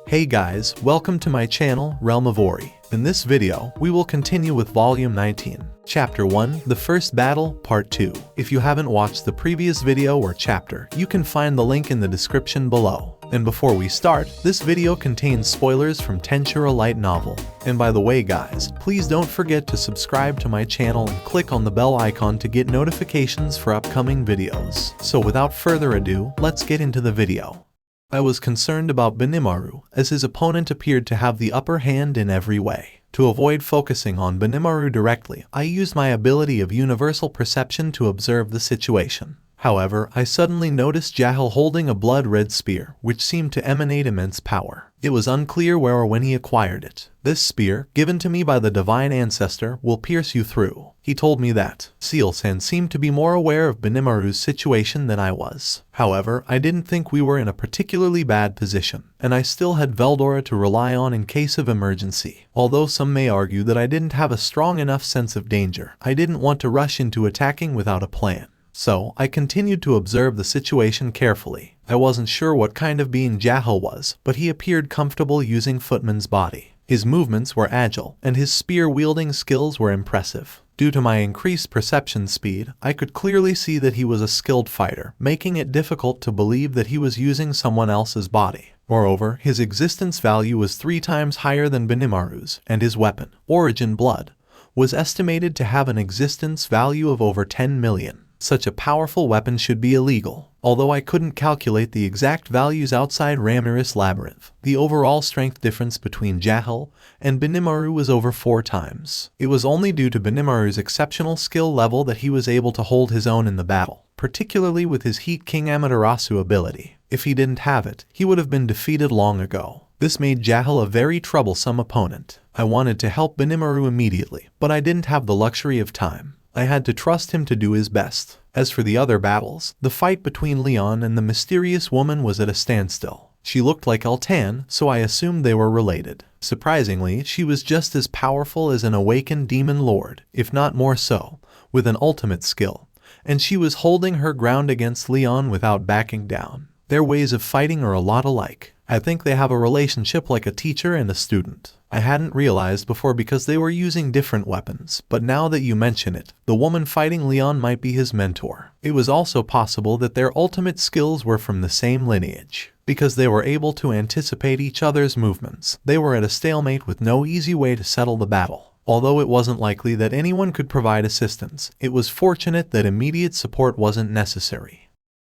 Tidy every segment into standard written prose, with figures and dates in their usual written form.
Hey guys, welcome to my channel, Realm of Ori. In this video, we will continue with Volume 19, Chapter 1, The First Battle, Part 2. If you haven't watched the previous video or chapter, you can find the link in the description below. And before we start, this video contains spoilers from Tensura Light Novel. And by the way guys, please don't forget to subscribe to my channel and click on the bell icon to get notifications for upcoming videos. So without further ado, let's get into the video. I was concerned about Benimaru, as his opponent appeared to have the upper hand in every way. To avoid focusing on Benimaru directly, I used my ability of universal perception to observe the situation. However, I suddenly noticed Jahl holding a blood-red spear, which seemed to emanate immense power. It was unclear where or when he acquired it. This spear, given to me by the divine ancestor, will pierce you through. He told me that. Seal-san seemed to be more aware of Benimaru's situation than I was. However, I didn't think we were in a particularly bad position, and I still had Veldora to rely on in case of emergency. Although some may argue that I didn't have a strong enough sense of danger, I didn't want to rush into attacking without a plan. So, I continued to observe the situation carefully. I wasn't sure what kind of being Jahl was, but he appeared comfortable using Footman's body. His movements were agile, and his spear-wielding skills were impressive. Due to my increased perception speed, I could clearly see that he was a skilled fighter, making it difficult to believe that he was using someone else's body. Moreover, his existence value was 3 times higher than Benimaru's, and his weapon, Origin Blood, was estimated to have an existence value of over 10 million. Such a powerful weapon should be illegal. Although I couldn't calculate the exact values outside Rimuru Labyrinth, the overall strength difference between Jahl and Benimaru was over 4 times. It was only due to Benimaru's exceptional skill level that he was able to hold his own in the battle, particularly with his Heat King Amaterasu ability. If he didn't have it, he would have been defeated long ago. This made Jahl a very troublesome opponent. I wanted to help Benimaru immediately, but I didn't have the luxury of time. I had to trust him to do his best. As for the other battles, the fight between Leon and the mysterious woman was at a standstill. She looked like Altan, so I assumed they were related. Surprisingly, she was just as powerful as an awakened demon lord, if not more so, with an ultimate skill. And she was holding her ground against Leon without backing down. Their ways of fighting are a lot alike. I think they have a relationship like a teacher and a student. I hadn't realized before because they were using different weapons, but now that you mention it, the woman fighting Leon might be his mentor. It was also possible that their ultimate skills were from the same lineage. Because they were able to anticipate each other's movements, they were at a stalemate with no easy way to settle the battle. Although it wasn't likely that anyone could provide assistance, it was fortunate that immediate support wasn't necessary.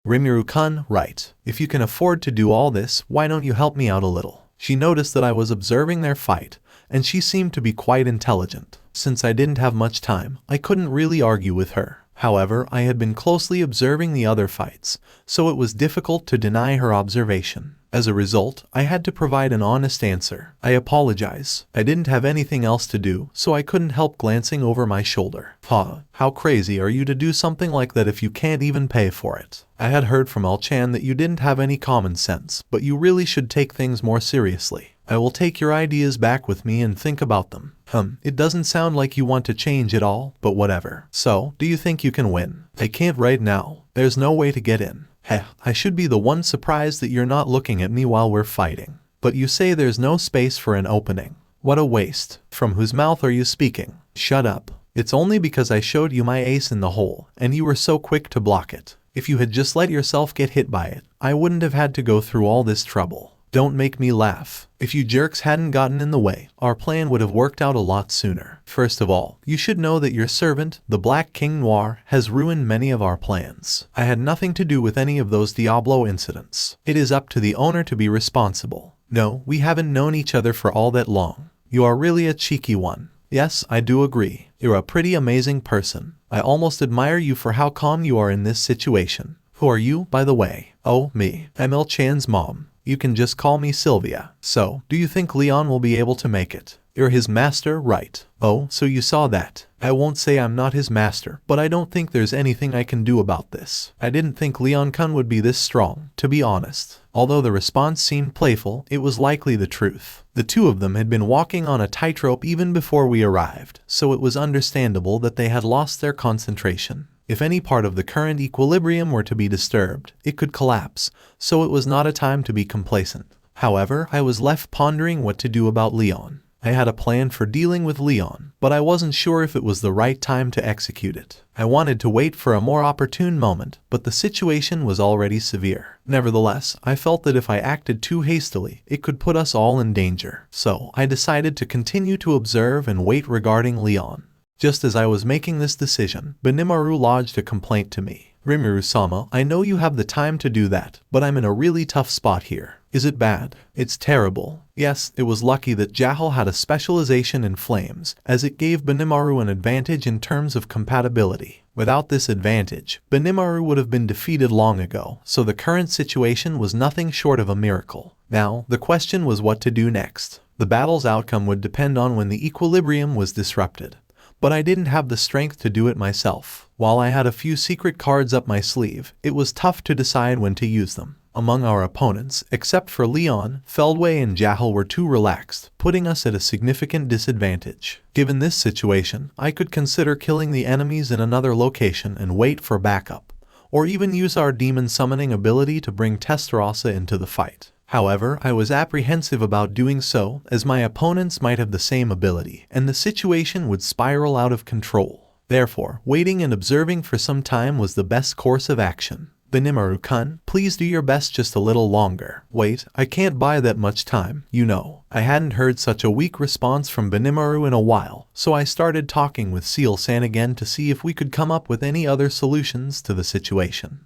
Rimuru-kun, right. If you can afford to do all this, why don't you help me out a little? She noticed that I was observing their fight, and she seemed to be quite intelligent. Since I didn't have much time, I couldn't really argue with her. However, I had been closely observing the other fights, so it was difficult to deny her observation. As a result, I had to provide an honest answer. I apologize. I didn't have anything else to do, so I couldn't help glancing over my shoulder. How crazy are you to do something like that if you can't even pay for it? I had heard from Al-chan that you didn't have any common sense, but you really should take things more seriously. I will take your ideas back with me and think about them. It doesn't sound like you want to change it all, but whatever. So, do you think you can win? I can't right now. There's no way to get in. I should be the one surprised that you're not looking at me while we're fighting. But you say there's no space for an opening. What a waste. From whose mouth are you speaking? Shut up. It's only because I showed you my ace in the hole, and you were so quick to block it. If you had just let yourself get hit by it, I wouldn't have had to go through all this trouble. Don't make me laugh. If you jerks hadn't gotten in the way, our plan would have worked out a lot sooner. First of all, you should know that your servant, the Black King Noir, has ruined many of our plans. I had nothing to do with any of those Diablo incidents. It is up to the owner to be responsible. No, we haven't known each other for all that long. You are really a cheeky one. Yes, I do agree. You're a pretty amazing person. I almost admire you for how calm you are in this situation. Who are you, by the way? Oh, me. I'm L-chan's mom. You can just call me Sylvia. So, do you think Leon will be able to make it? You're his master, right? Oh, so you saw that. I won't say I'm not his master, but I don't think there's anything I can do about this. I didn't think Leon-kun would be this strong, to be honest. Although the response seemed playful, it was likely the truth. The two of them had been walking on a tightrope even before we arrived, so it was understandable that they had lost their concentration. If any part of the current equilibrium were to be disturbed, it could collapse, so it was not a time to be complacent. However, I was left pondering what to do about Leon. I had a plan for dealing with Leon, but I wasn't sure if it was the right time to execute it. I wanted to wait for a more opportune moment, but the situation was already severe. Nevertheless, I felt that if I acted too hastily, it could put us all in danger. So, I decided to continue to observe and wait regarding Leon. Just as I was making this decision, Benimaru lodged a complaint to me. Rimuru-sama, I know you have the time to do that, but I'm in a really tough spot here. Is it bad? It's terrible. Yes, it was lucky that Jahl had a specialization in flames, as it gave Benimaru an advantage in terms of compatibility. Without this advantage, Benimaru would have been defeated long ago, so the current situation was nothing short of a miracle. Now, the question was what to do next. The battle's outcome would depend on when the equilibrium was disrupted. But I didn't have the strength to do it myself. While I had a few secret cards up my sleeve, it was tough to decide when to use them. Among our opponents, except for Leon, Feldway and Jahl were too relaxed, putting us at a significant disadvantage. Given this situation, I could consider killing the enemies in another location and wait for backup, or even use our demon summoning ability to bring Tensura into the fight. However, I was apprehensive about doing so, as my opponents might have the same ability, and the situation would spiral out of control. Therefore, waiting and observing for some time was the best course of action. Benimaru-kun, please do your best just a little longer. Wait, I can't buy that much time, you know. I hadn't heard such a weak response from Benimaru in a while, so I started talking with Seal-san again to see if we could come up with any other solutions to the situation.